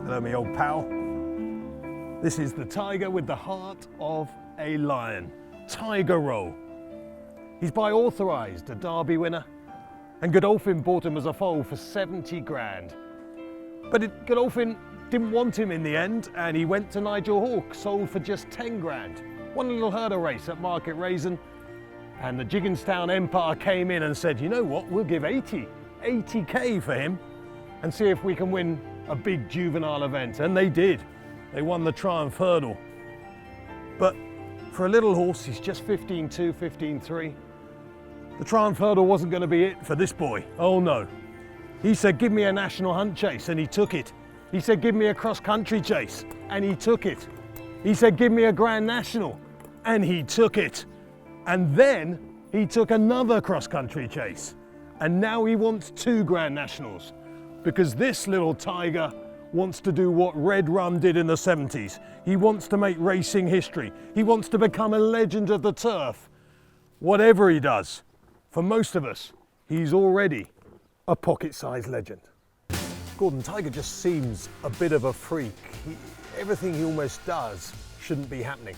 Hello, me old pal. This is the Tiger with the heart of a lion. Tiger Roll. He's by Authorised, a Derby winner, and Godolphin bought him as a foal for 70 grand. But Godolphin didn't want him in the end, and he went to Nigel Hawke, sold for just 10 grand. Won a little hurdle race at Market Raisin, and the Jigginstown Empire came in and said, you know what, we'll give 80k for him and see if we can win a big juvenile event. And they did. They won the Triumph Hurdle. But for a little horse, he's just 15.2, 15.3. The Triumph Hurdle wasn't going to be it for this boy. Oh no. He said, give me a national hunt chase, and he took it. He said, give me a cross-country chase, and he took it. He said, give me a Grand National, and he took it. And then he took another cross-country chase. And now he wants 2 Grand Nationals, because this little Tiger wants to do what Red Run did in the 70s. He wants to make racing history. He wants to become a legend of the turf. Whatever he does, for most of us, he's already a pocket-sized legend. Gordon, Tiger just seems a bit of a freak. Everything he almost does shouldn't be happening.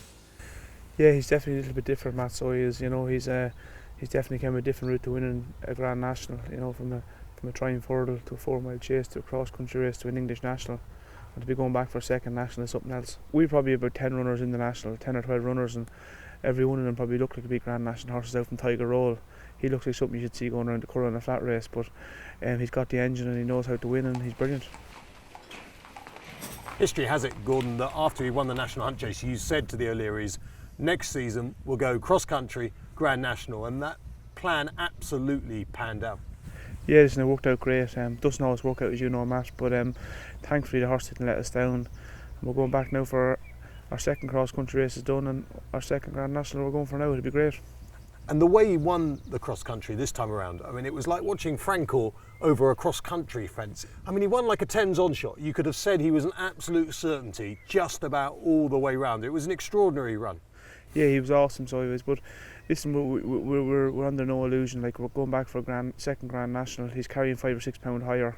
Yeah, he's definitely a little bit different, Matt. So he is, you know, he's definitely came a different route to winning a Grand National. You know, from a Triumph Hurdle to a 4-mile chase to a cross-country race to an English National, and to be going back for a second National is something else. We probably about 10 runners in the National, 10 or 12 runners, and every one of them probably look like a big Grand National horses out from Tiger Roll. He looks like something you should see going around the Curragh in a flat race, but he's got the engine and he knows how to win, and he's brilliant. History has it, Gordon, that after he won the National Hunt Chase, you said to the O'Learys, next season we'll go cross-country, Grand National, and that plan absolutely panned out. Yeah, listen, it worked out great. Doesn't always work out, as you know, Matt, but thankfully the horse didn't let us down. And we're going back now for our second cross-country race is done, and our second Grand National we're going for now. It'll be great. And the way he won the cross-country this time around, I mean, it was like watching Frankel over a cross-country fence. I mean, he won like a 10s-on shot. You could have said he was an absolute certainty just about all the way round. It was an extraordinary run. Yeah, he was awesome, so he was. But listen, we're under no illusion. Like, we're going back for a second Grand National. He's carrying 5 or 6 pound higher.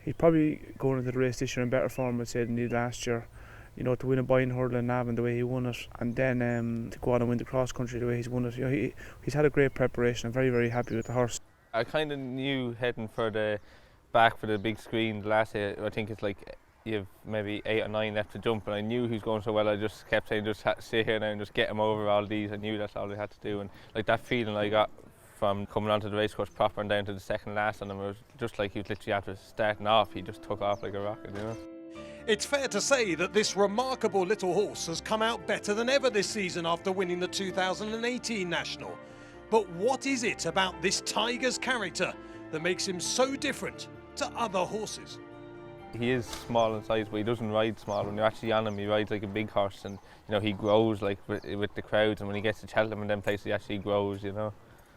He's probably going into the race this year in better form, I'd say, than he did last year. You know, to win a Buying Hurdle in Navan the way he won it, and then to go on and win the cross country the way he's won it. You know, he's had a great preparation. I'm very, very happy with the horse. I kind of knew heading for the back for the big screen the last day. I think it's like you've maybe 8 or 9 left to jump, and I knew he was going so well. I just kept saying, just sit here now and just get him over all these. I knew that's all I had to do, and like that feeling I got from coming onto the racecourse proper and down to the second last, and it was just like he was literally after starting off, he just took off like a rocket, you know. It's fair to say that this remarkable little horse has come out better than ever this season after winning the 2018 National. But what is it about this Tiger's character that makes him so different to other horses? He is small in size, but he doesn't ride small. When you're actually on him, he rides like a big horse, and you know, he grows like with the crowds, and when he gets to Cheltenham and them places, he actually grows, you know.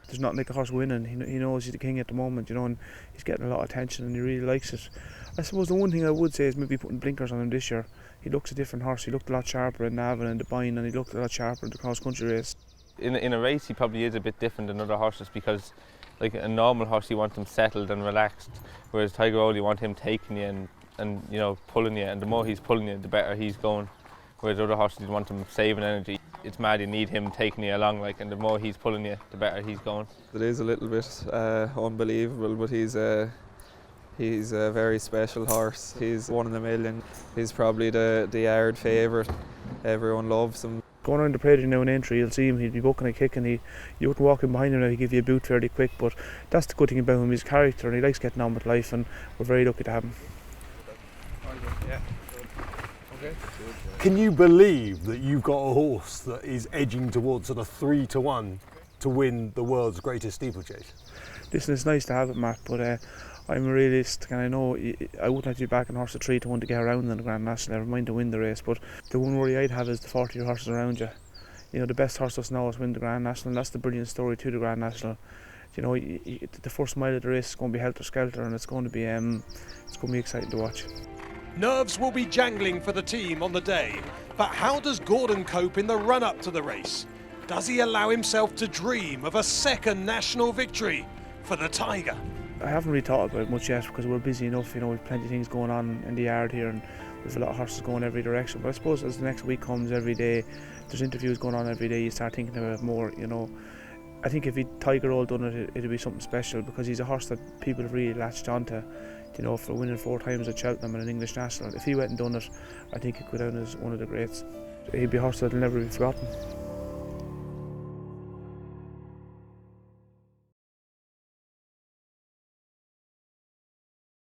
There's nothing like a horse winning. He knows he's the king at the moment, you know, and he's getting a lot of attention and he really likes it. I suppose the one thing I would say is maybe putting blinkers on him this year. He looks a different horse. He looked a lot sharper in Navan and the Buying, and he looked a lot sharper in the cross-country race. In a race, he probably is a bit different than other horses, because like a normal horse, you want him settled and relaxed, whereas Tiger Roll, you want him taking you and you know, pulling you, and the more he's pulling you, the better he's going. Whereas other horses, you want him saving energy. It's mad, you need him taking you along, like, and the more he's pulling you, the better he's going. It is a little bit unbelievable, but he's a very special horse. He's one in a million. He's probably the yard favourite. Everyone loves him. Going around the parade now in Aintree, you'll see him, he'll be booking a kick, and you wouldn't walk in behind him now, he'd give you a boot fairly quick, but that's the good thing about him, his character, and he likes getting on with life, and we're very lucky to have him. Yeah. Okay. Can you believe that you've got a horse that is edging towards sort of 3-1 to win the world's greatest steeplechase? Listen, it's nice to have it, Matt, but I'm a realist, and I know I wouldn't like to be backing a horse at 3-1 to get around in the Grand National, never mind to win the race, but the one worry I'd have is the 40 horses around you. You know, the best horse doesn't always win the Grand National, and that's the brilliant story to the Grand National. You know, the first mile of the race is going to be helter-skelter, and it's going to be exciting to watch. Nerves will be jangling for the team on the day, but how does Gordon cope in the run-up to the race? Does he allow himself to dream of a second national victory for the Tiger? I haven't really thought about it much yet because we're busy enough, you know, we've plenty of things going on in the yard here and we've a lot of horses going every direction. But I suppose as the next week comes, every day, there's interviews going on every day, you start thinking about it more, you know. I think if he'd Tiger Roll done it, it'd be something special because he's a horse that people have really latched onto, you know, for winning 4 times at Cheltenham and an English national. If he went and done it, I think he'd go down as one of the greats. He'd be a horse that'll never be forgotten.